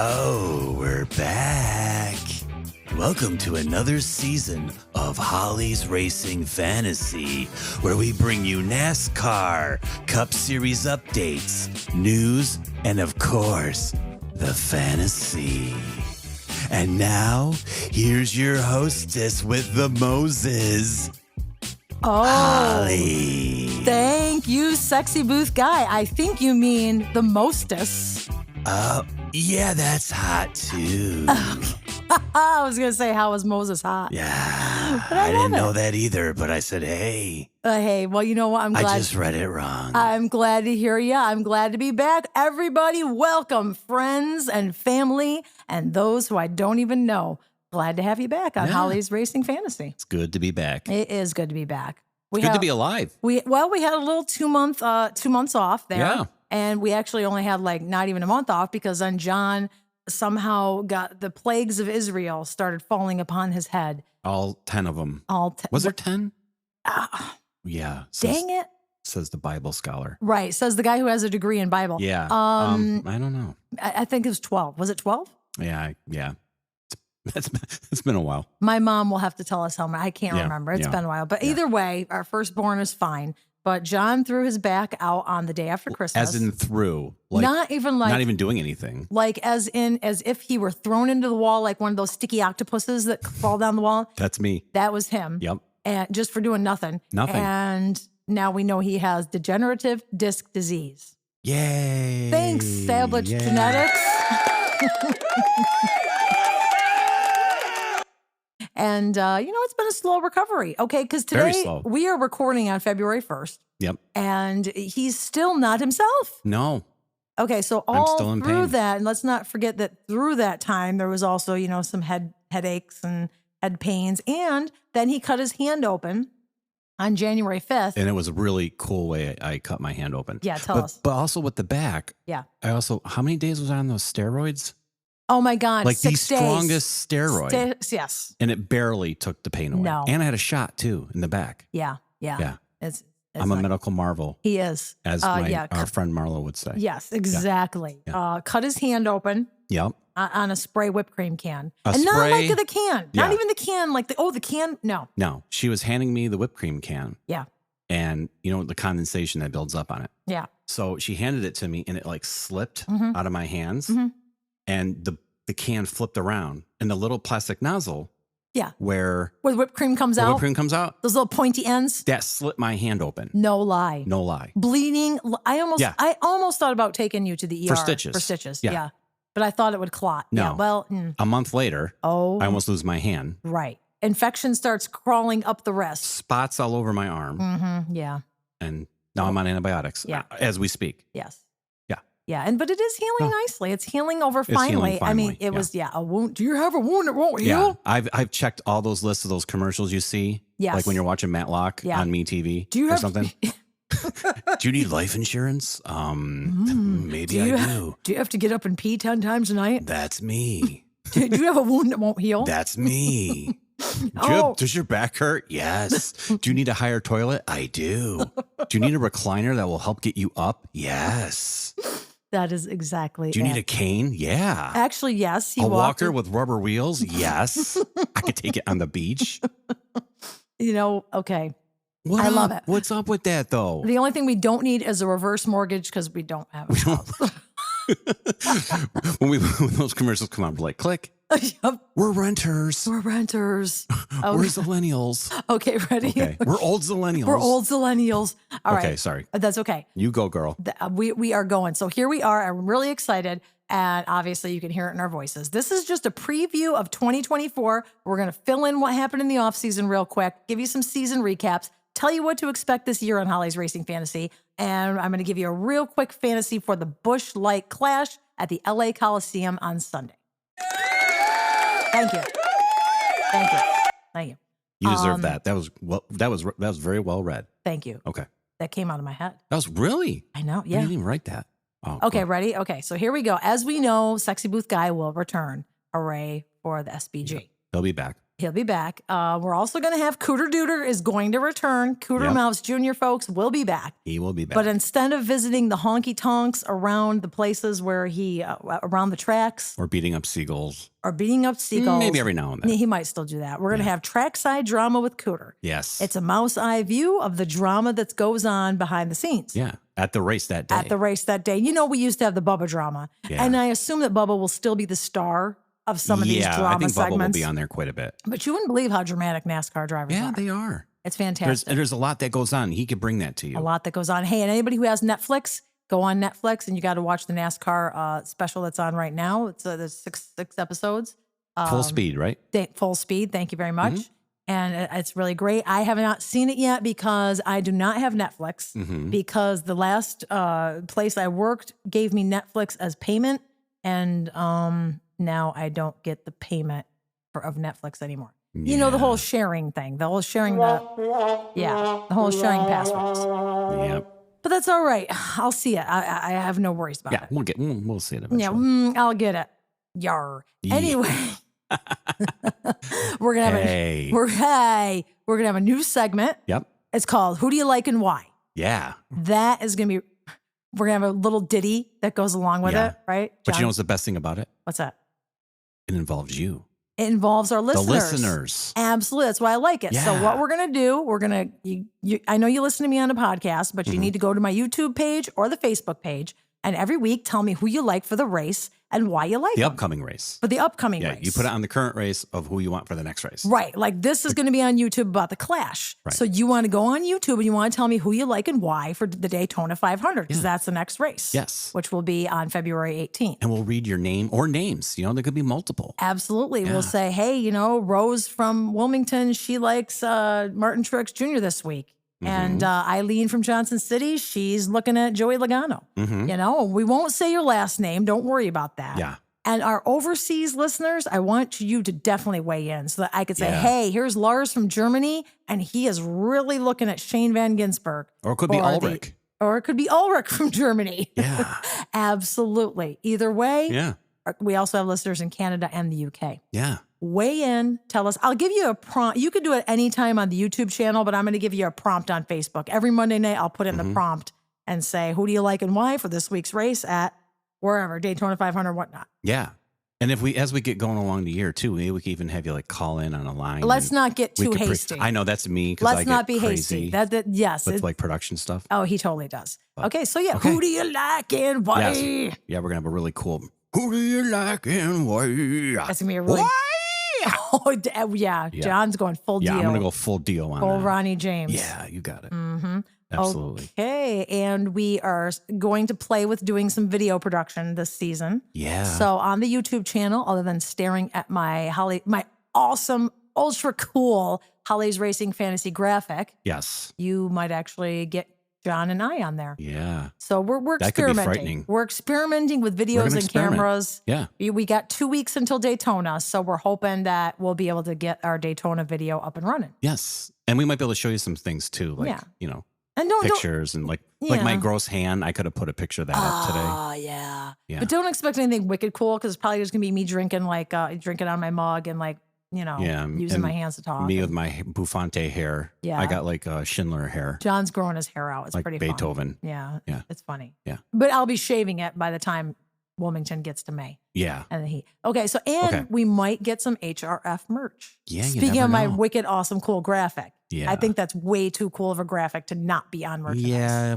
Oh, we're back. Welcome to another season of Holly's Racing Fantasy, where we bring you NASCAR Cup Series updates, news, and of course, the fantasy. And now, here's your hostess with the Moses, Holly. Thank you, sexy booth guy. I think you mean the mostess. Yeah, that's hot too. I was going to say, how was Moses hot? Yeah, I didn't know that either, but I said, hey. Hey, well, you know what? I'm glad. I just read it wrong. I'm glad to hear you. I'm glad to be back. Everybody, welcome, friends and family, and those who I don't even know. Glad to have you back on Holly's Racing Fantasy. It's good to be back. It is good to be back. It's good to be alive. We had a little 2 months off there. Yeah. And we actually only had not even a month off because then John somehow got the plagues of Israel started falling upon his head. All 10 of them. Was there 10? Yeah. Dang it. Says the Bible scholar. Right. Says the guy who has a degree in Bible. Yeah. I don't know. I think it was 12. Was it 12? Yeah. It's been a while. My mom will have to tell us how many. I can't remember. It's been a while. But either way, our firstborn is fine. But John threw his back out on the day after Christmas. As in through. Not even doing anything. As if he were thrown into the wall like one of those sticky octopuses that fall down the wall. That's me. That was him. Yep. And just for doing nothing. Nothing. And now we know he has degenerative disc disease. Yay. Thanks, Savage Genetics. And, it's been a slow recovery. Okay, because today we are recording on February 1st. Yep. And he's still not himself. No. Okay, so all through that, and let's not forget that through that time, there was also, some headaches and head pains. And then he cut his hand open on January 5th. And it was a really cool way I cut my hand open. Yeah, tell us. But also with the back. Yeah. How many days was I on those steroids? Oh my God. Like the strongest steroid. Yes. And it barely took the pain away. No. And I had a shot too in the back. Yeah. I'm a medical marvel. He is. As our friend Marlo would say. Yes, exactly. Yeah. Cut his hand open. Yep. On a spray whipped cream can. Not like the can. Yeah. Not even the can, the can. No. No. She was handing me the whipped cream can. Yeah. And the condensation that builds up on it. Yeah. So she handed it to me and it slipped out of my hands. Mm-hmm. And the can flipped around and the little plastic nozzle. Yeah. Where the whipped cream comes out. Whipped cream comes out. Those little pointy ends. That slit my hand open. No lie. Bleeding. I almost thought about taking you to the ER. For stitches. Yeah. But I thought it would clot. No. Yeah, well. A month later, I almost lose my hand. Right. Infection starts crawling up the wrist. Spots all over my arm. Mm-hmm. Yeah. And now I'm on antibiotics as we speak. Yes. Yeah. But it is healing nicely. It's healing over finally. I mean, it was a wound. Do you have a wound that won't heal? Yeah. I've checked all those lists of those commercials you see. Yes. Like when you're watching Matlock on MeTV or something. Do you need life insurance? Maybe I do. Do you have to get up and pee 10 times a night? That's me. Do you have a wound that won't heal? That's me. Does your back hurt? Yes. Do you need a higher toilet? I do. Do you need a recliner that will help get you up? Yes. That is exactly. Do you need a cane? Yeah. Actually, yes. A walker with rubber wheels? Yes. I could take it on the beach. Okay. I love it. What's up with that, though? The only thing we don't need is a reverse mortgage because we don't have a house. when those commercials come on, we're like, click. Yep. We're renters. We're renters. Okay. We're zillennials. Okay, ready? Okay. We're old zillennials. All right. Okay, sorry. That's okay. You go, girl. We are going. So here we are. I'm really excited. And obviously you can hear it in our voices. This is just a preview of 2024. We're going to fill in what happened in the offseason real quick, give you some season recaps, tell you what to expect this year on Holly's Racing Fantasy. And I'm going to give you a real quick fantasy for the Busch Light Clash at the LA Coliseum on Sunday. Thank you. You deserve that. That was very well read. Thank you. Okay. That came out of my head. That was really? I know. Yeah. You didn't even write that. Oh, okay, cool. ready? Okay, so here we go. As we know, Sexy Booth Guy will return. Hooray for the SBG. He'll be back. He'll be back. We're also going to have Cooter Dooter is going to return. Cooter Mouse Jr. folks will be back. He will be back. But instead of visiting the honky tonks around the places where he, around the tracks. Or beating up seagulls. Maybe every now and then. He might still do that. We're going to have trackside drama with Cooter. Yes. It's a mouse eye view of the drama that goes on behind the scenes. Yeah. At the race that day. You know, we used to have the Bubba drama. Yeah. And I assume that Bubba will still be the star of some of these drama I think segments. Bubba will be on there quite a bit. But you wouldn't believe how dramatic NASCAR drivers are. Yeah, they are. It's fantastic. There's a lot that goes on. He could bring that to you. A lot that goes on. Hey, and anybody who has Netflix, go on Netflix and you got to watch the NASCAR special that's on right now. It's there's six episodes. Full speed, right? Full speed. Thank you very much. And it's really great. I have not seen it yet because I do not have Netflix because the last place I worked gave me Netflix as payment. And now I don't get the payment of Netflix anymore. Yeah. You know, the whole sharing thing, the whole sharing passwords. Yep. But that's all right. I'll see it. I have no worries about it. We'll see it eventually. Yeah, I'll get it. Yar. Yeah. Anyway, we're gonna have we're gonna have a new segment. Yep. It's called "Who Do You Like and Why?" Yeah. That is gonna be. We're gonna have a little ditty that goes along with it, right? But John? you know what's the best thing about it? What's that? It involves you. It involves our listeners. The listeners. Absolutely. That's why I like it. So Yeah. what we're going to do, I know you listen to me on a podcast, but you need to go to my YouTube page or the Facebook page. And every week, tell me who you like for the race and why you like The them. upcoming race. For the upcoming Yeah, race. you put it on the current race of who you want for the next race. Right. Like this is going to be on YouTube about the Clash. Right. So you want to go on YouTube and you want to tell me who you like and why for the Daytona 500 because that's the next race. Yes. Which will be on February 18th. And we'll read your name or names. You know, there could be multiple. Absolutely. We'll say, hey, you know, Rose from Wilmington, she likes Martin Truex Jr. this week. And Eileen from Johnson City, she's looking at Joey Logano. You know, we won't say your last name. Don't worry about that. Yeah. And our overseas listeners, I want you to definitely weigh in so that I could say, hey, here's Lars from Germany, and he is really looking at Shane Van Ginsberg. Or it could be Ulrich. Or it could be Ulrich from Germany. Yeah. Absolutely. Either way. Yeah. We also have listeners in Canada and the UK. Yeah. Weigh in, tell us. I'll give you a prompt. You could do it anytime on the YouTube channel, but I'm going to give you a prompt on Facebook. Every Monday night, I'll put in the prompt and say, who do you like and why for this week's race at wherever, Daytona 500, whatnot. Yeah. And as we get going along the year too, maybe we can even have you like call in on a line. Let's not get too hasty. I know that's me. Let's not be hasty. Yes. With like production stuff. Oh, he totally does. Okay. So who do you like and why? Yes. Yeah. We're going to have a really cool, who do you like and why? That's going to be a really. Why? Oh, yeah. John's going full deal. Yeah, I'm going to go full deal on full that. Ronnie James. Yeah, you got it. Absolutely. Okay. And we are going to play with doing some video production this season. Yeah. So on the YouTube channel, other than staring at my awesome, ultra cool Holly's Racing Fantasy graphic. Yes. You might actually get John and I on there. Yeah. So we're That could be experimenting. frightening. We're experimenting with videos and cameras. Yeah. We got 2 weeks until Daytona, so we're hoping that we'll be able to get our Daytona video up and running. Yes. And we might be able to show you some things too, like, you know, and pictures and like my gross hand. I could have put a picture of that up today. Oh, yeah. But don't expect anything wicked cool because it's probably just going to be me drinking drinking on my mug and using my hands to talk. Me with my bouffante hair. Yeah. I got like Schindler hair. John's growing his hair out. It's like pretty Beethoven. Fun. Yeah. Yeah. It's funny. Yeah. But I'll be shaving it by the time Wilmington gets to May. Yeah. And then so we might get some HRF merch. Yeah. Speaking of my wicked, awesome, cool graphic. Yeah. I think that's way too cool of a graphic to not be on merchandise. Yeah,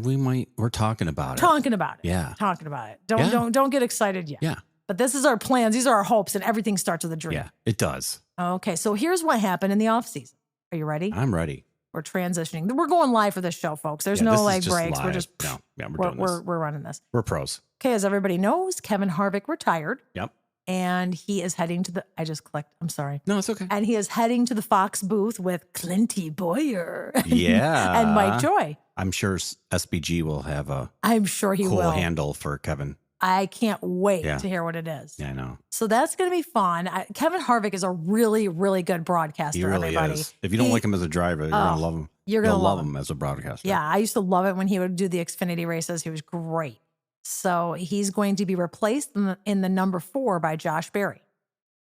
we're talking about it. Talking about it. Yeah. Talking about it. Don't get excited yet. Yeah. But this is our plans. These are our hopes, and everything starts with a dream. Yeah, it does. Okay, so here's what happened in the off season. Are you ready? I'm ready. We're transitioning. We're going live for this show, folks. There's no breaks. Live. We're just we're running this. We're pros. Okay, as everybody knows, Kevin Harvick retired. Yep. And he is heading to I just clicked. I'm sorry. No, it's okay. And he is heading to the Fox booth with Clinty Boyer. Yeah. And Mike Joy. I'm sure SBG will have a cool handle for Kevin. I can't wait to hear what it is. Yeah, I know. So that's going to be fun. Kevin Harvick is a really, really good broadcaster. He really is. If you don't like him as a driver, you're going to love him. You're going to love him as a broadcaster. Yeah, I used to love it when he would do the Xfinity races. He was great. So he's going to be replaced in the number 4 by Josh Berry.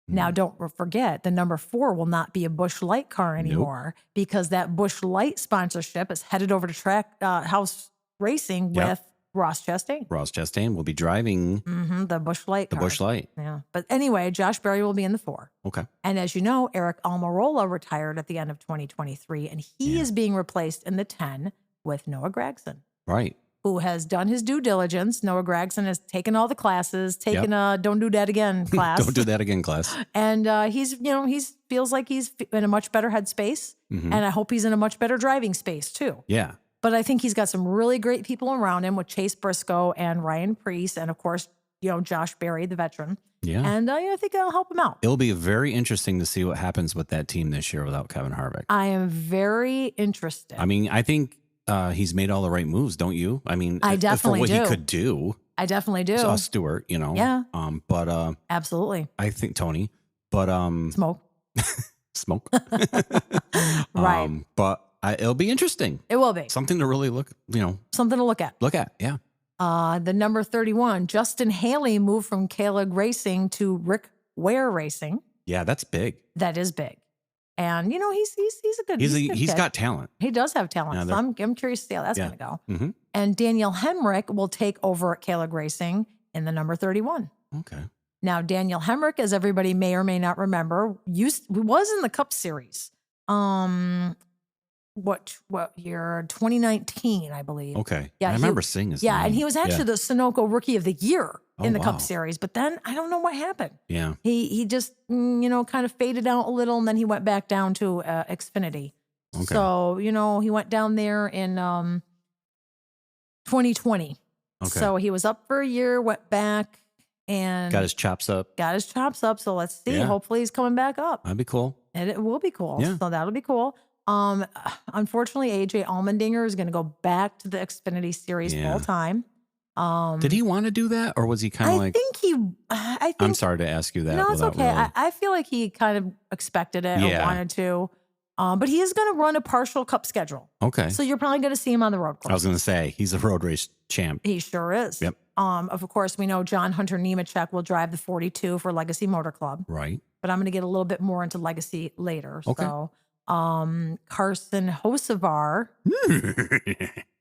Now, don't forget, the number 4 will not be a Busch Light car anymore because that Busch Light sponsorship is headed over to Track House Racing with Ross Chastain. Ross Chastain will be driving the Busch Light car. The Busch Light. Yeah. But anyway, Josh Berry will be in the 4. Okay. And as you know, Eric Almirola retired at the end of 2023, and he is being replaced in the 10 with Noah Gragson. Right. Who has done his due diligence. Noah Gragson has taken all the classes, taken a "Don't Do That Again" class. Don't do that again class. And he's feels like he's in a much better headspace, and I hope he's in a much better driving space too. Yeah. But I think he's got some really great people around him with Chase Briscoe and Ryan Preece, and of course, Josh Berry, the veteran. Yeah. And I think I'll help him out. It'll be very interesting to see what happens with that team this year without Kevin Harvick. I am very interested. I mean, I think he's made all the right moves, don't you? I mean, I definitely for what do. he could do. I definitely do. Saw Stewart, Yeah. But absolutely. I think Tony, but Smoke. Smoke. Right. But it'll be interesting. It will be. Something to really Something to look at. Yeah. The number 31, Justin Haley moved from Kalig Racing to Rick Ware Racing. Yeah, that's big. That is big. And he's a good. He's kid. got talent. He does have talent. Yeah, So I'm curious to see how that's going to go. Mm-hmm. And Daniel Hemrick will take over at Kalig Racing in the number 31. Okay. Now, Daniel Hemrick, as everybody may or may not remember, was in the Cup Series. What year? 2019, I believe. Okay. Yeah, I remember seeing his name. and he was actually the Sunoco Rookie of the Year in the wow. Cup Series. But then I don't know what happened. Yeah. He just kind of faded out a little, and then he went back down to Xfinity. Okay. So he went down there in 2020. Okay. So he was up for a year, went back, and got his chops up. So let's see. Yeah. Hopefully he's coming back up. That'd be cool. And it will be cool. Yeah. So that'll be cool. Unfortunately, AJ Allmendinger is going to go back to the Xfinity Series full time. Did he want to do that, or was he kind of like? I think. I'm sorry to ask you that. No, it's okay. Really... I feel like he kind of expected it or wanted to. But he is going to run a partial Cup schedule. Okay. So you're probably going to see him on the road course. I was going to say he's a road race champ. He sure is. Yep. Of course, we know John Hunter Nemechek will drive the 42 for Legacy Motor Club. Right. But I'm going to get a little bit more into Legacy later. Okay. So, Carson Hocevar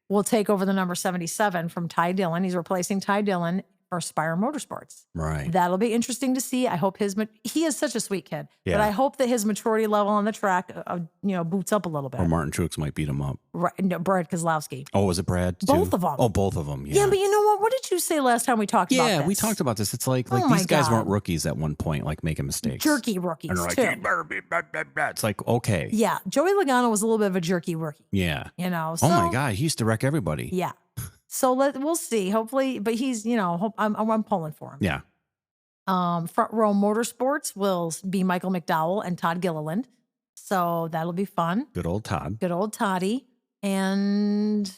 will take over the number 77 from Ty Dillon. He's replacing Ty Dillon for Spire Motorsports. Right. That'll be interesting to see. I hope he is such a sweet kid, Yeah. but I hope that his maturity level on the track, boots up a little bit. Or Martin Truex might beat him up. Right. No, Brad Keselowski. Oh, was it Brad too? Both of them. Oh, both of them. Yeah. Yeah, but you know what? What did you say last time we talked about this? Yeah, we talked about this. It's like Oh these guys God. weren't rookies at one point, like making mistakes. Jerky rookies, And they're like, too. "You better be blah, blah, blah." It's like, okay. Yeah, Joey Logano was a little bit of a jerky rookie. Yeah. So, Oh my God, he used to wreck everybody. Yeah. So we'll see. Hopefully, but he's, I'm pulling for him. Yeah. Front Row Motorsports will be Michael McDowell and Todd Gilliland. So that'll be fun. Good old Todd. Good old Toddy. And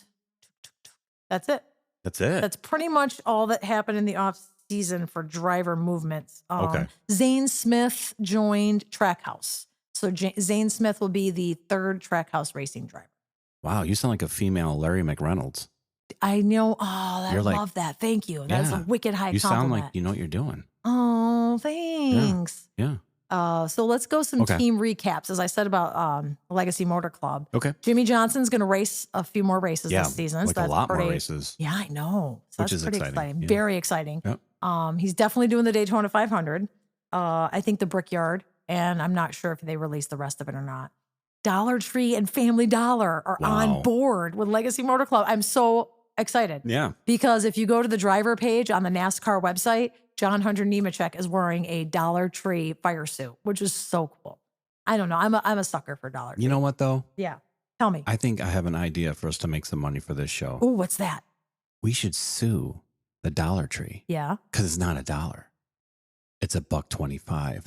that's it. That's it. That's pretty much all that happened in the off season for driver movements. Okay. Zane Smith joined Trackhouse. So Zane Smith will be the 3rd Trackhouse racing driver. Wow, you sound like a female Larry McReynolds. I know. Oh, I You're like- love that. Thank you. That's a wicked high You compliment. sound like you know what you're doing. Oh, thanks. Yeah. So let's go some Okay. team recaps. As I said about Legacy Motor Club. Okay. Jimmy Johnson's going to race a few more races Yeah, this season. like so a that's lot more pretty- races. Yeah, I know. So Which that's is pretty exciting. Yeah. Very exciting. Yep. He's definitely doing the Daytona 500. I think the Brickyard, and I'm not sure if they released the rest of it or not. Dollar Tree and Family Dollar are on board with Legacy Motor Club. I'm so excited. Yeah. Because if you go to the driver page on the NASCAR website, John Hunter Nemechek is wearing a Dollar Tree fire suit, which is so cool. I don't know. I'm a sucker for Dollar Tree. You know what though? Yeah. Tell me. I think I have an idea for us to make some money for this show. Oh, what's that? We should sue the Dollar Tree. Yeah. Because it's not $1. It's $1.25.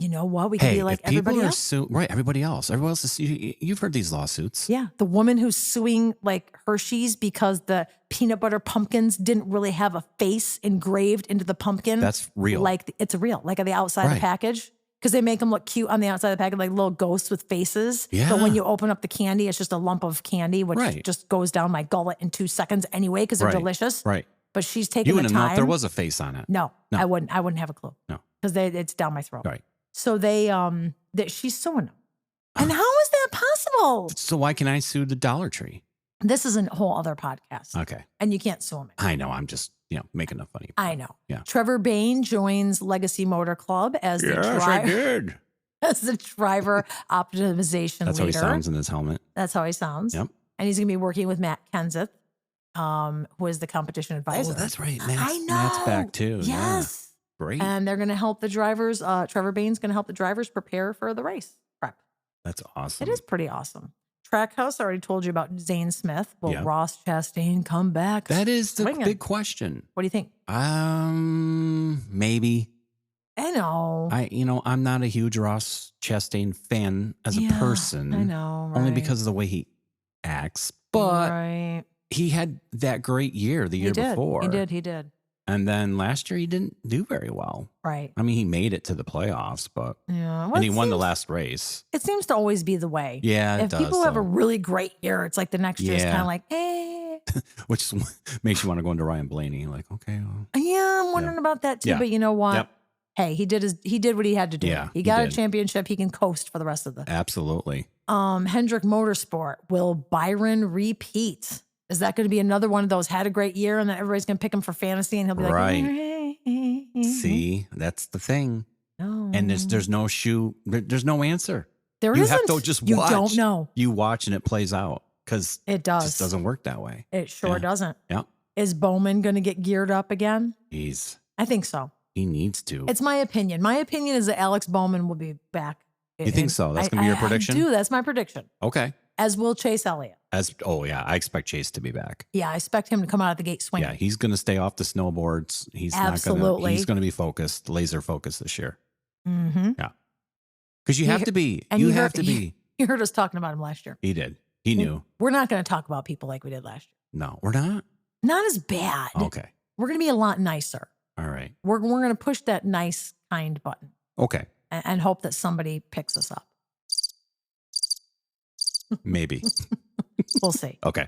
You know what? We can be like if people everybody are else. right, everybody else. Everyone else is, you've heard these lawsuits. Yeah. The woman who's suing like Hershey's because the peanut butter pumpkins didn't really have a face engraved into the pumpkin. That's real. Like it's real, like on the outside of the Right. package. Because they make them look cute on the outside of the package, like little ghosts with faces. Yeah. But when you open up the candy, it's just a lump of candy, which Right. just goes down my gullet in 2 seconds anyway, because they're Right. delicious. Right. But she's taking You the wouldn't know time. if there was a face on it. No, No. I wouldn't have a clue. No. because it's down my throat. Right. So she's suing them. And how is that possible? So why can I sue the Dollar Tree? This is a whole other podcast. Okay. And you can't sue them. I know. I'm just, making a funny. I know. Yeah. Trevor Bayne joins Legacy Motor Club as the driver. I did. As the driver optimization That's leader. how he sounds in his helmet. That's how he sounds. Yep. And he's going to be working with Matt Kenseth, who is the competition advisor. Oh, that's right. I know. Matt's back too. Yes. Yeah. Great. And they're going to help the drivers. Trevor Bayne's going to help the drivers prepare for the race prep. That's awesome. It is pretty awesome. Trackhouse, I already told you about Zane Smith. Will Yep. Ross Chastain come back? That is the swinging? big question. What do you think? Maybe. I know. I'm not a huge Ross Chastain fan as a person. I know. Right. Only because of the way he acts. But right. he had that great year the year before. He did. And then last year he didn't do very well. Right. I mean, he made it to the playoffs, but yeah. Well, and he won the last race. It seems to always be the way. Yeah, if people have a really great year, it's like the next year is kind of like, which makes you want to go into Ryan Blaney. Like, okay, well. Yeah, I'm wondering about that too. Yeah. But you know what? Yep. Hey, he did what he had to do. Yeah, he got he a did. championship. He can coast for the rest of the. Absolutely. Hendrick Motorsport. Will Byron repeat? Is that going to be another one of those had a great year and then everybody's going to pick him for fantasy and he'll be like, right. See, that's the thing. No. And there's no there's no answer. There you isn't. have to just watch. You don't know. You watch and it plays out because it does. It just doesn't work that way. It sure doesn't. Yeah. Is Bowman going to get geared up again? I think so. He needs to. It's my opinion. My opinion is that Alex Bowman will be back. You think so? That's going to be your prediction? I do. That's my prediction. Okay. As will Chase Elliott. I expect Chase to be back. Yeah, I expect him to come out of the gate swinging. Yeah, he's going to stay off the snowboards. He's Absolutely. He's going to be focused, laser focused this year. Mm-hmm. Yeah. Because you have to be. And you have to be. You heard us talking about him last year. He did. He knew. We're not going to talk about people like we did last year. No, we're not. Not as bad. Okay. We're going to be a lot nicer. All right. We're going to push that nice, kind button. Okay. And hope that somebody picks us up. Maybe. We'll see. Okay.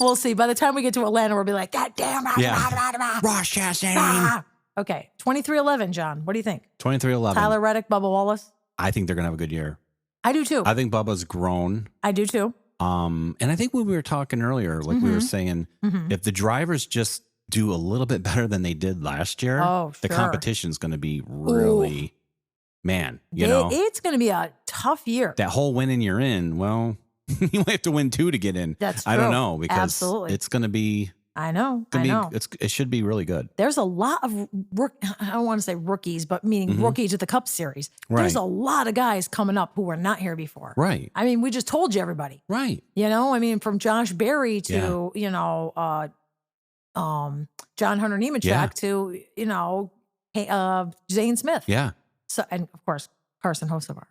We'll see. By the time we get to Atlanta, we'll be like, God damn. Ross Chastain. Okay. 23-11, John. What do you think? 23-11. Tyler Reddick, Bubba Wallace. I think they're going to have a good year. I do too. I think Bubba's grown. I do too. And I think when we were talking earlier, like we were saying, if the drivers just do a little bit better than they did last year, the competition's going to be really, it's going to be a tough year. That whole winning you're in, well, you might have to win 2 to get in. That's true. I don't know because Absolutely. it's going to be. I know. It should be really good. There's a lot of, I don't want to say rookies, but meaning rookies to the Cup Series. Right. There's a lot of guys coming up who were not here before. Right. I mean, we just told you everybody. Right. From Josh Berry to, John Hunter Nemechek to, Zane Smith. Yeah. So, and of course, Carson Hocevar.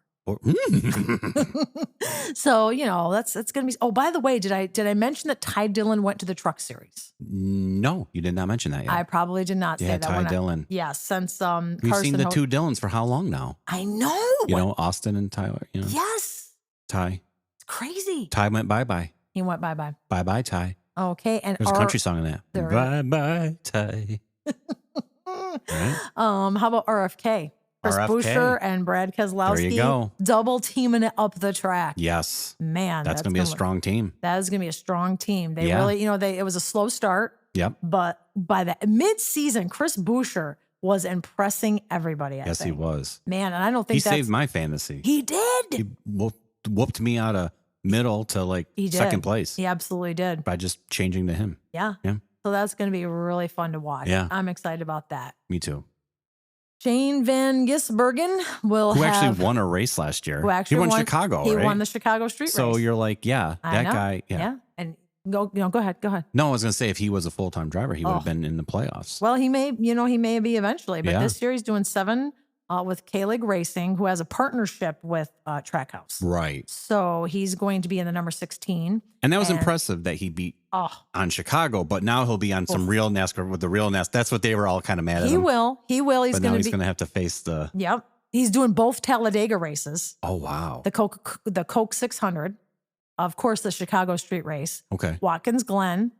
So, that's going to be, oh, by the way, did I mention that Ty Dillon went to the Truck Series? No, you did not mention that yet. I probably did not say that. Ty Dillon. Yeah, since we've seen the 2 Dillons for how long now? I know. Austin and Tyler. Yes. Ty. It's crazy. Ty went bye-bye. He went bye-bye. Bye-bye, Ty. Okay. And there's a country song in that. Bye-bye, Ty. Right? How about RFK? Chris Buescher and Brad Keselowski. There you go. Double teaming it up the track. Yes. Man. That's going to be a strong team. That is going to be a strong team. They really, it was a slow start. Yep. But by the mid-season, Chris Buescher was impressing everybody. I think. He was. Man, and I don't think he saved my fantasy. He did. He whooped me out of middle to second place. He absolutely did. By just changing to him. Yeah. So that's going to be really fun to watch. Yeah. I'm excited about that. Me too. Shane Van Gisbergen who actually won a race last year. He won Chicago, He right? won the Chicago Street Race. So you're like, that guy. Yeah. And go ahead. No, I was going to say if he was a full-time driver, he would have been in the playoffs. Well, he may be eventually, but this year he's doing 7 with K-Lig Racing, who has a partnership with Trackhouse. Right. So he's going to be in the number 16. And that was impressive that he beat on Chicago, but now he'll be on some real NASCAR with the real NASCAR. That's what they were all kind of mad at him. He will. He's going to have to face the. Yep. He's doing both Talladega races. Oh, wow. The Coke 600. Of course, the Chicago Street Race. Okay. Watkins Glen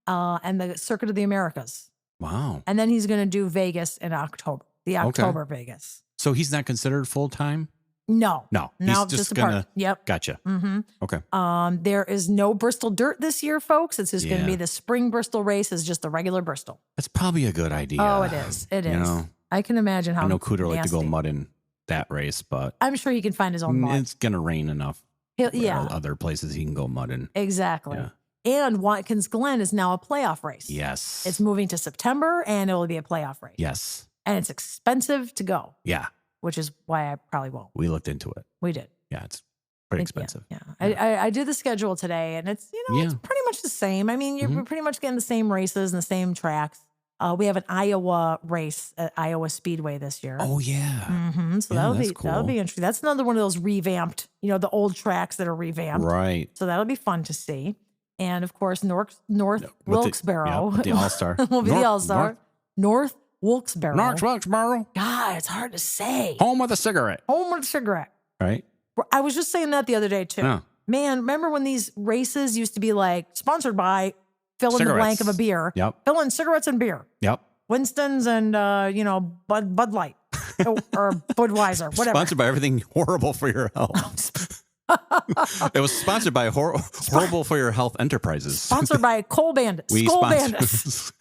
and the Circuit of the Americas. Wow. And then he's going to do Vegas in October. the October Vegas. So he's not considered full-time? No. He's just a gonna. part. Yep. Gotcha. Mm-hmm. Okay. There is no Bristol Dirt this year, folks. It's just going to Yeah. be the spring Bristol race is just the regular Bristol. That's probably a good idea. Oh, it is. It is. know, I can imagine how I know Cooter like to go nasty. mud in that race, but I'm sure he can find his own mud. it's gonna rain enough. Yeah. Other places he can go mud in. Exactly. Yeah. And Watkins Glen is now a playoff race. Yes. It's moving to September and it will be a playoff race. Yes. And it's expensive to go, Yeah. which is why I probably won't. We looked into it. We did. Yeah, it's pretty expensive. Yeah. I did the schedule today and it's, it's pretty much the same. I mean, you're pretty much getting the same races and the same tracks. We have an Iowa race at Iowa Speedway this year. Oh yeah. Mm-hmm. So Yeah, that'll cool. be interesting. That's another one of those revamped, the old tracks that are revamped. Right. So that'll be fun to see. And of course, North With Wilkes-Barre the All-Star. will be the All-Star. North Wilkes-Barre. North Wilkes-Barre. God, it's hard to say. Home with a cigarette. Home with a cigarette. Right. I was just saying that the other day too. Yeah. Man, remember when these races used to be like sponsored by fill in the blank of a beer? Yep. Fill in cigarettes and beer. Yep. Winston's and Bud Light or Budweiser, whatever. Sponsored by everything horrible for your health. It was sponsored by Horrible for Your Health Enterprises. Sponsored by Coal Bandits. Skull Bandits.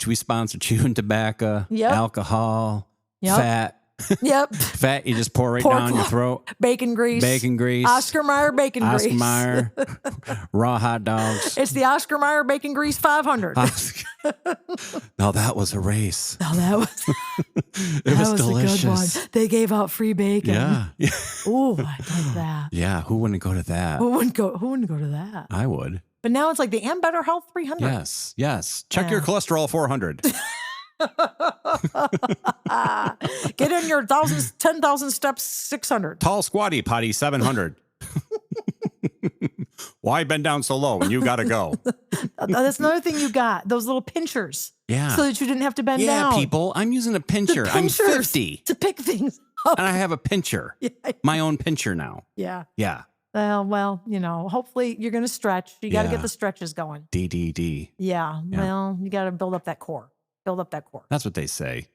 we sponsor chewing tobacco, Yep. alcohol, Yep. fat. Yep. Fat you just pour right Pork down your throat. Bacon grease. Oscar Mayer bacon Oscar grease. Mayer. Raw hot dogs. It's the Oscar Mayer bacon grease 500. Now that was a race. Oh, that was It was a delicious. good one. They gave out free bacon. Yeah. Ooh, I like that. Yeah. Who wouldn't go to that? Who wouldn't go to that? I would. But now it's like the And Better Health 300. Yes. Yes. Check your cholesterol 400. Get in your 10,000 steps 600. Tall squatty potty 700. Why bend down so low when you got to go? That's another thing you got. Those little pinchers. Yeah. So that you didn't have to bend down. Yeah, people. I'm using a pincher. I'm 50. To pick things up. And I have a pincher. Yeah. My own pincher now. Yeah. Yeah. Well, hopefully you're going to stretch. You got to Yeah. get the stretches going. DDD. Yeah. Yeah. Well, you got to build up that core. That's what they say.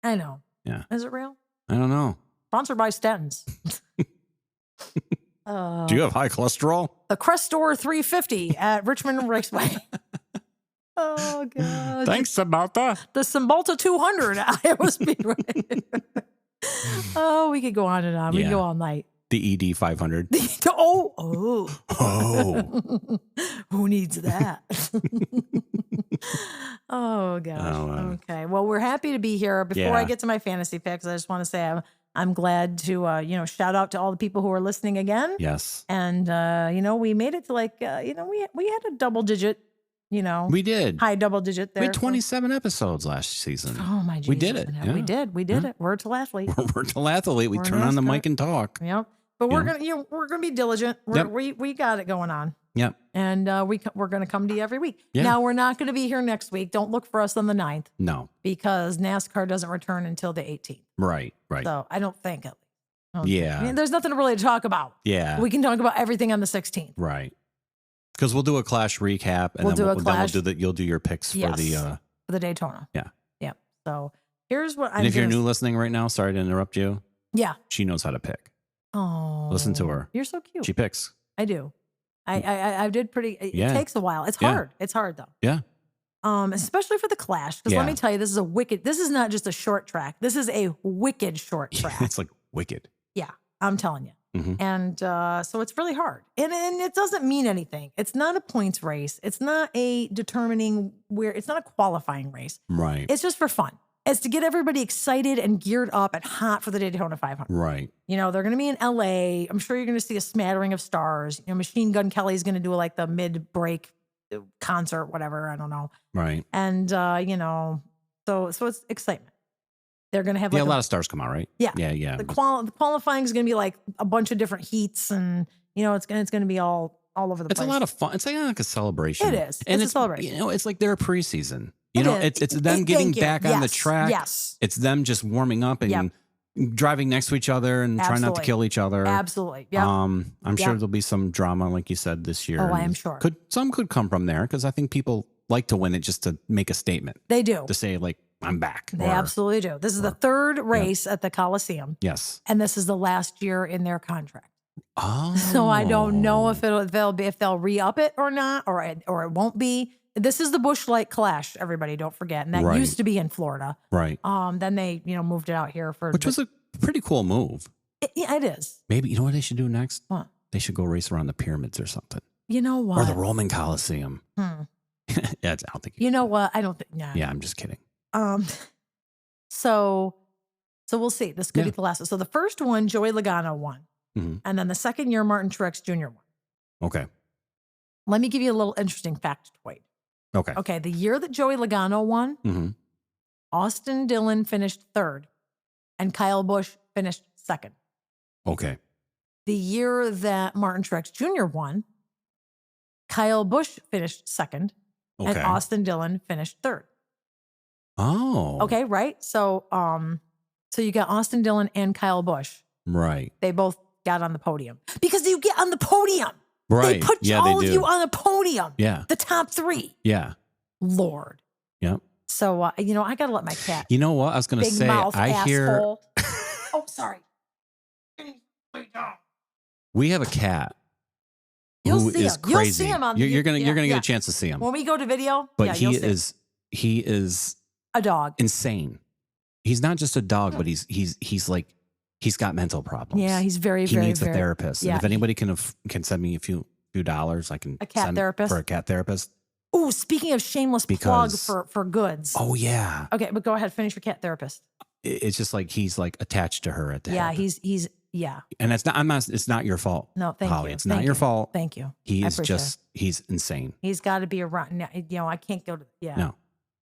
I know. Yeah. Is it real? I don't know. Sponsored by statins. Do you have high cholesterol? The Crestor 350 at Richmond Raceway. Oh, God. Thanks, Samantha. The Cymbalta 200 at Iowa Speedway. Oh, we could go on and on. We could Yeah. go all night. The ED 500. Oh. Who needs that? Oh, gosh. Okay. Well, we're happy to be here. Before I get to my fantasy picks, I just want to say I'm glad to, shout out to all the people who are listening again. Yes. And, we made it to we had a double digit, We did. high double digit there. We had 27 episodes last season. Oh, my Jesus. We did it. Yeah. We did it. We're a athlete. We're telathlete. We We're turn on the NASCAR. mic and talk. Yep. But we're Yeah. gonna we're gonna be diligent. We got it going on, Yep. and we're gonna come to you every week. Yeah. Now we're not gonna be here next week. Don't look for us on the 9th No. because NASCAR doesn't return until the 18th. Right. So I don't think it. Yeah. I mean, there's nothing really to talk about. Yeah. We can talk about everything on the 16th. Right. Because we'll do a Clash recap, and We'll do a Clash. you'll do your picks for the. For the Daytona. Yeah. Yep. So here's what I'm. And if you're new listening right now, sorry to interrupt you. Yeah. She knows how to pick. Oh. Listen to her. You're so cute. She picks. I do. I did pretty. It Yeah. takes a while. It's Yeah. hard. It's hard though. Yeah. Especially for the Clash, because Yeah. let me tell you, this is not just a short track. This is a wicked short track. It's like wicked. Yeah, I'm telling you. Mhm. And so it's really hard. And it doesn't mean anything. It's not a points race. It's not a it's not a qualifying race. Right. It's just for fun. It's to get everybody excited and geared up and hot for the Daytona 500. Right. They're going to be in LA. I'm sure you're going to see a smattering of stars. Machine Gun Kelly's going to do like the mid-break concert, whatever. I don't know. Right. And, so it's excitement. They're going to have Yeah, like a lot of stars come out, right? Yeah. Yeah. the qualifying is going to be like a bunch of different heats and, it's going to be all over the It's place. a lot of fun. It's like a celebration. It is. And It's a celebration. It's like their preseason. It is. It's them getting Thank you. back on the Yes. track. Yes. It's them just warming up and Yep. driving next to each other and trying not to Absolutely. kill each other. Absolutely. Yeah. I'm sure there'll be some drama, like you said, this year. Oh, I am And sure. Some could come from there because I think people like to win it just to make a statement. They do. To say like, I'm back. They absolutely do. This is the third race at the Coliseum. Yes. And this is the last year in their contract. Oh. So I don't know if they'll re-up it or not, or it won't be. This is the Busch Light Clash, everybody, don't forget. And that used to be in Florida. Right. Then they, moved it out here Which was a pretty cool move. It is. Maybe, you know what they should do next? What? They should go race around the pyramids or something. You know what? Or the Roman Coliseum. Yeah, I don't think you know what? I don't think, no. Yeah, I'm just kidding. So we'll see. This could be the last one. So the first one, Joey Logano won. Mm-hmm. And then the second year, Martin Truex Jr. won. Okay. Let me give you a little interesting factoid. Okay. Okay. The year that Joey Logano won, Austin Dillon finished third and Kyle Busch finished second. Okay. The year that Martin Truex Jr. won, Kyle Busch finished second and Austin Dillon finished third. Oh. Okay, right? So you got Austin Dillon and Kyle Busch. Right. They both got on the podium. Because you get on the podium. Right. They put all of you on a podium. Yeah. The top three. Yeah. Lord. Yep. So, I got to let my cat. You know what? I was going to say, I hear. Oh, sorry. We have a cat. You'll who see is him. crazy. You'll see him on you're gonna get a chance to see him. When we go to video, but he is a dog. Insane. He's not just a dog, but he's got mental problems. Yeah, he's very, he very, needs a therapist. Yeah. And if anybody can send me a few dollars, I can a cat send therapist for a cat therapist. Oh, speaking of shameless plug for goods. Oh yeah. Okay, but go ahead, finish your cat therapist. It's just like he's like attached to her at the head. He's yeah. And it's not your fault. No, thank Holly. you. It's not your fault. Thank you. He's insane. He's got to be around. I can't go to, No,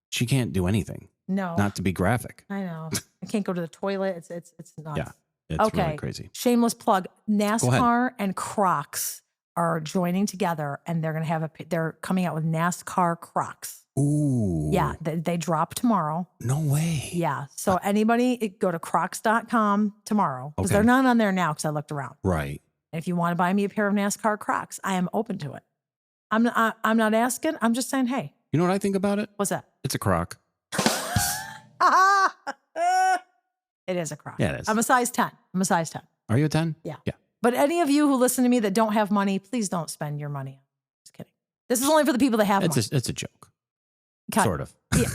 she can't do anything. No. Not to be graphic. I know. I can't go to the toilet. It's nuts. Yeah. It's really crazy. Shameless plug. NASCAR and Crocs are joining together and they're going to they're coming out with NASCAR Crocs. Ooh. Yeah. They drop tomorrow. No way. Yeah. So anybody go to crocs.com tomorrow because they're not on there now because I looked around. Right. And if you want to buy me a pair of NASCAR Crocs, I am open to it. I'm not asking. I'm just saying, hey. You know what I think about it? What's that? It's a croc. It is a croc. Yeah, it is. I'm a size 10. Are you a 10? Yeah. Yeah. But any of you who listen to me that don't have money, please don't spend your money. Just kidding. This is only for the people that have money. It's a joke. Okay. Sort of. Yeah.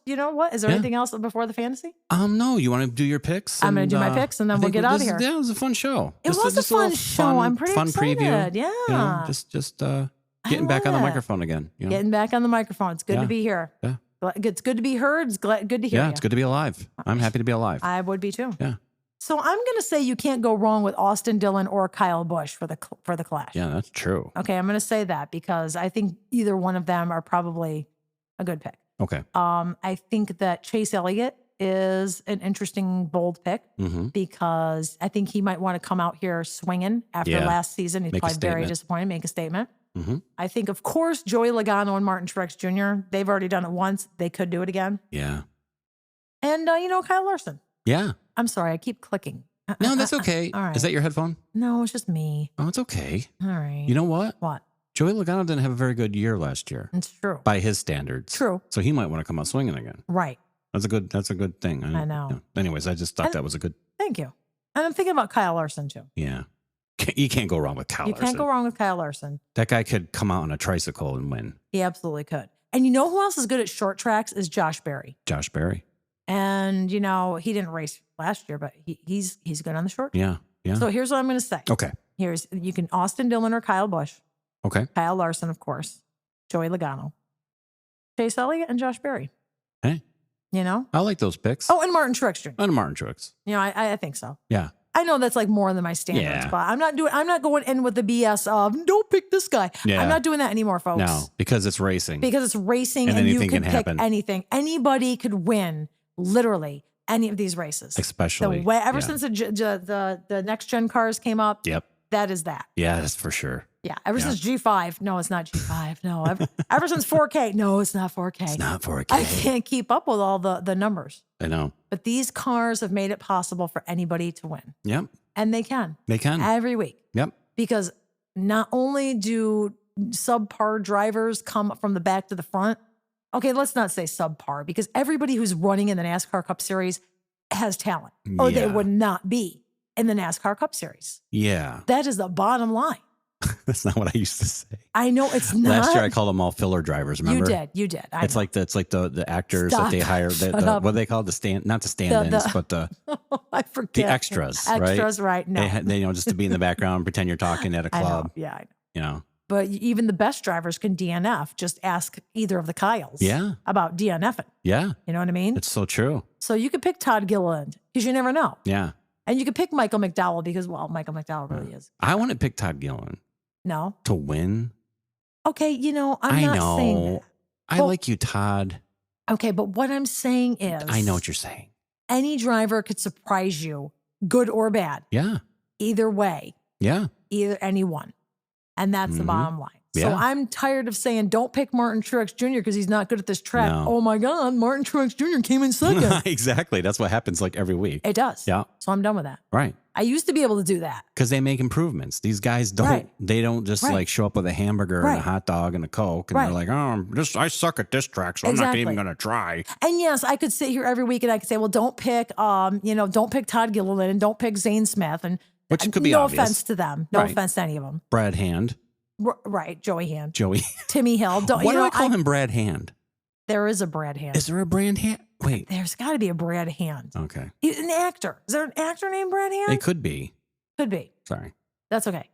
You know what? Is there anything else before the fantasy? No. You want to do your picks? I'm going to do my picks and then we'll get out of here. Yeah, it was a fun show. It was a fun show. I'm pretty excited. Preview. Yeah. Just getting back on the microphone again. Getting back on the microphone. It's good to be here. Yeah. It's good to be heard. It's good to hear you. Yeah, it's good to be alive. I'm happy to be alive. I would be too. Yeah. So I'm going to say you can't go wrong with Austin Dillon or Kyle Busch for the Clash. Yeah, that's true. Okay, I'm going to say that because I think either one of them are probably a good pick. Okay. I think that Chase Elliott is an interesting, bold pick because I think he might want to come out here swinging after last season. He's probably very disappointed, make a statement. I think, of course, Joey Logano and Martin Truex Jr., they've already done it once. They could do it again. Yeah. And, Kyle Larson. Yeah. I'm sorry. I keep clicking. No, that's okay. All right. Is that your headphone? No, it's just me. Oh, it's okay. All right. You know what? What? Joey Logano didn't have a very good year last year. It's true. By his standards. True. So he might want to come out swinging again. Right. That's a good thing. I know. Yeah. Anyways, I just thought that was a good. Thank you. And I'm thinking about Kyle Larson too. Yeah. You can't go wrong with Kyle Larson. You can't go wrong with Kyle Larson. That guy could come out on a tricycle and win. He absolutely could. And you know who else is good at short tracks is Josh Berry. Josh Berry. And, he didn't race last year, but he's good on the short track. Yeah. Yeah. So here's what I'm going to say. Okay. You can Austin Dillon or Kyle Busch. Okay. Kyle Larson, of course. Joey Logano. Chase Elliott and Josh Berry. Hey. I like those picks. Oh, and Martin Truex Jr. And Martin Truex. I think so. Yeah. I know that's like more than my standards, but I'm not going in with the BS of don't pick this guy. Yeah. I'm not doing that anymore, folks. No, because it's racing. Because it's racing and you can pick anything. Anybody could win literally any of these races. Especially. Ever since the next gen cars came up. Yep. That is that. Yeah, that's for sure. Yeah. Ever since G5. No, it's not G5. No. Ever since 4K. No, it's not 4K. It's not 4K. I can't keep up with all the numbers. I know. But these cars have made it possible for anybody to win. Yep. And they can. They can. Every week. Yep. Because not only do subpar drivers come from the back to the front, okay, let's not say subpar, because everybody who's running in the NASCAR Cup Series has talent, or they would not be in the NASCAR Cup Series. Yeah. That is the bottom line. That's not what I used to say. I know it's not. Last year I called them all filler drivers, remember? You did. It's like the actors that they hire, what do they call it? Not the stand-ins, but I forget. The extras, right? Extras, right? No. They just to be in the background, pretend you're talking at a club. I know. But even the best drivers can DNF. Just ask either of the Kyles about DNFing. Yeah. You know what I mean? It's so true. So you could pick Todd Gilliland because you never know. Yeah. And you could pick Michael McDowell because, well, Michael McDowell really is. I want to pick Todd Gilliland. No. To win? Okay, I'm not saying that. I like you, Todd. Okay, but what I'm saying is... I know what you're saying. Any driver could surprise you, good or bad. Yeah. Either way. Yeah. Either anyone. And that's the bottom line. Yeah. So I'm tired of saying, don't pick Martin Truex Jr. because he's not good at this track. No. Oh my God, Martin Truex Jr. came in second. Exactly. That's what happens like every week. It does. Yeah. So I'm done with that. Right. I used to be able to do that. Because they make improvements. These guys don't, they don't just like show up with a hamburger and a hot dog and a Coke. And they're like, oh, I suck at this track, so I'm not even going to try. And yes, I could sit here every week and I could say, well, don't pick, don't pick Todd Gilliland and don't pick Zane Smith. And which could be no obvious. offense to them. No offense to any of them. Brad Hand. Right. Joey Hand. Joey. Timmy Hill. Why do I call him Brad Hand? There is a Brad Hand. Is there a Brad Hand? Wait. There's got to be a Brad Hand. Okay. He's an actor. Is there an actor named Brad Hand? It could be. Could be. Sorry. That's okay.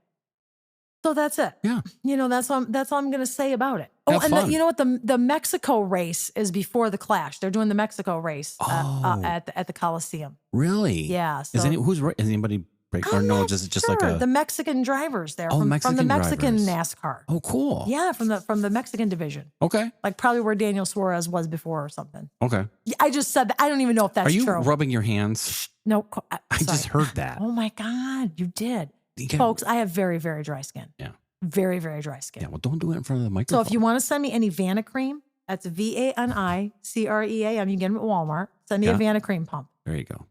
So that's it. Yeah. That's all I'm going to say about it. Oh, and you know what? The Mexico race is before the Clash. They're doing the Mexico race at the Coliseum. Really? Yeah. So, is anybody break or no? Just like a the Mexican drivers there from the Mexican drivers. NASCAR. Oh, cool. Yeah, from the Mexican division. Okay. Like probably where Daniel Suarez was before or something. Okay. I just said that. I don't even know if that's true. Are you rubbing your hands? No. I just heard that. Oh my God, you did. Folks, I have very, very dry skin. Yeah. Very, very dry skin. Yeah, well, don't do it in front of the microphone. So if you want to send me any Vanicream, that's VANICREAM. You can get them at Walmart. Send me a Vanicream pump. There you go.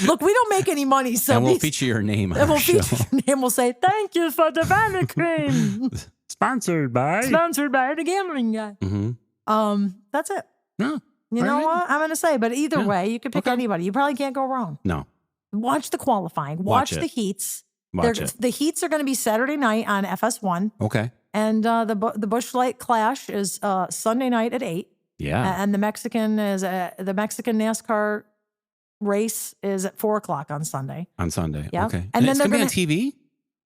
Look, we don't make any money, so and we'll feature your name on our show. Feature your name. We'll say, thank you for the Vanicream. Sponsored by the gambling guy. Mm-hmm. That's it. No. You know what? I'm going to say, but either way, you can pick anybody. You probably can't go wrong. No. Watch the qualifying. Watch the heats. The heats are going to be Saturday night on FS1. Okay. And the Busch Light Clash is Sunday night at 8. Yeah. And the Mexican NASCAR race is at 4:00 on Sunday. On Sunday. Yeah. Okay. And then it's they're going to be on TV?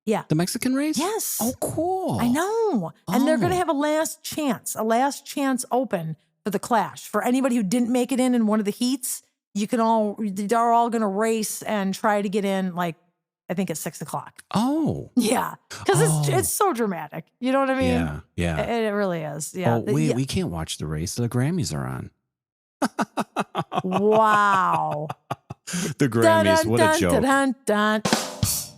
Yeah. The Mexican race? Yes. Oh, cool. I know. And they're going to have a last chance open for the Clash. For anybody who didn't make it in one of the heats, they're all going to race and try to get in, like, I think it's 6:00. Oh. Yeah. Because it's so dramatic. You know what I mean? Yeah. Yeah. It really is. Yeah. Oh, we can't watch the race. The Grammys are on. Wow. The Grammys. What a joke.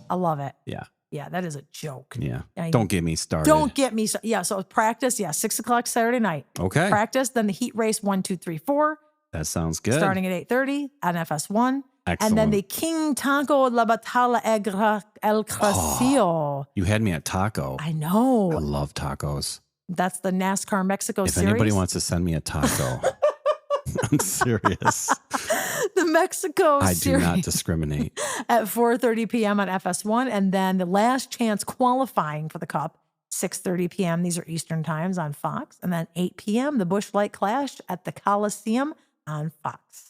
I love it. Yeah. Yeah, that is a joke. Yeah. Don't get me started. Don't get me started. Yeah, so practice, 6:00 Saturday night. Okay. Practice, then the heat race 1, 2, 3, 4. That sounds good. Starting at 8:30 on FS1. Excellent. And then the King Taco La Batalla El Cracio. You had me at taco. I know. I love tacos. That's the NASCAR Mexico If Series. anybody wants to send me a taco, I'm serious. The Mexico Series. I do not discriminate. At 4:30 p.m. on FS1. And then the last chance qualifying for the Cup, 6:30 p.m. These are Eastern times on Fox. And then 8 p.m., the Busch Light Clash at the Coliseum on Fox.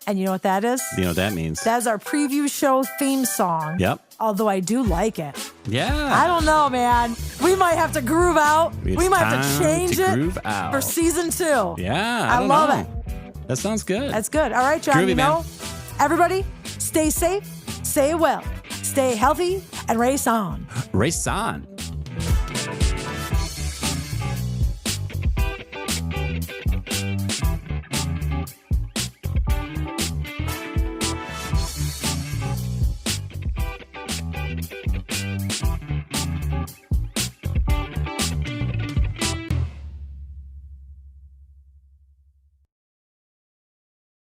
And you know what that is? You know what that means? That's our preview show theme song. Yep. Although I do like it. Yeah. I don't know, man. We might have to groove out. We might have to change it for season 2. Yeah. I love it. That sounds good. That's good. All right, John. Groovy, everybody, stay safe, stay well, stay healthy, and race on. Race on.